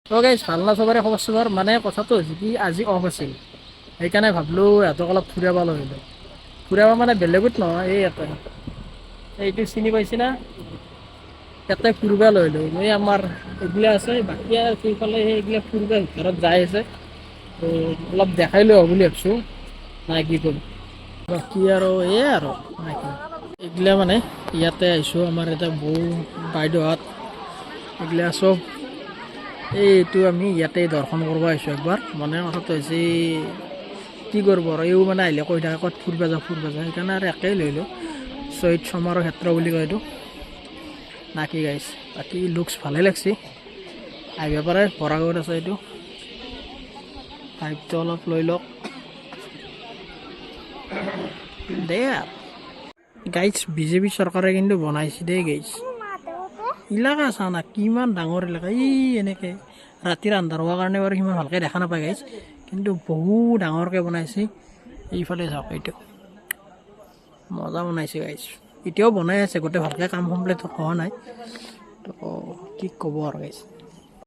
তো গাইজ ভাল না চবৰে খবৰ চবৰ মানে কথাটো হৈছে কি আজি অফ আছিল সেইকাৰণে ভাবিলোঁ ইহঁতক অলপ ফুৰাব লৈ আহিলোঁ ফুৰাব মানে বেলেগত নহয় এই ইয়াতে এইটো চিনি পাইছি না ইয়াতে ফুৰিব লৈ আহিলোঁ এই আমাৰ এইগিলা আছে বাকী আৰু সেইফালে সেইগিলা ফুৰিব ভিতৰত যাই আছে তো অলপ দেখাই লৈ আহোঁ বুলি ভাবিছোঁ নাই কি কৰিম বাকী আৰু এই আৰু নাই কি এইগিলা মানে ইয়াতে আহিছোঁ আমাৰ এটা বৌ বাইদেউহঁত এইগিলা চব এইটো আমি ইয়াতে দৰ্শন কৰিব আহিছোঁ একবাৰ মানে কথাটো হৈছে কি কৰিব আৰু এইও মানে আহিলে কৈ থাকে ক'ত ফুৰিব যাওঁ সেইকাৰণে আৰু একেই লৈ লওঁ শ্বহীদ সমাৰোহ ক্ষেত্ৰ বুলি কয় এইটো না কি গাইছ বাকী লুকছ ভালে লাগছে আহিব পাৰে বৰাগত আছে এইটো ভাইবটো অলপ লৈ লওক দে আৰু গাইছ বিজেপি চৰকাৰে কিন্তু বনাইছে দেই গাইছ ইলাকা চা না কিমান ডাঙৰ এলেকা এনেকৈ ৰাতিৰ আন্ধাৰ হোৱাৰ কাৰণে বাৰু সিমান ভালকৈ দেখা নাপায় গাইছ কিন্তু বহু ডাঙৰকৈ বনাইছে এইফালে চাওক এইটো মজা বনাইছে গাইছ এতিয়াও বনাই আছে গোটেই ভালকৈ কাম কমপ্লিট হোৱা নাই তো কি ক'ব আৰু গাইছ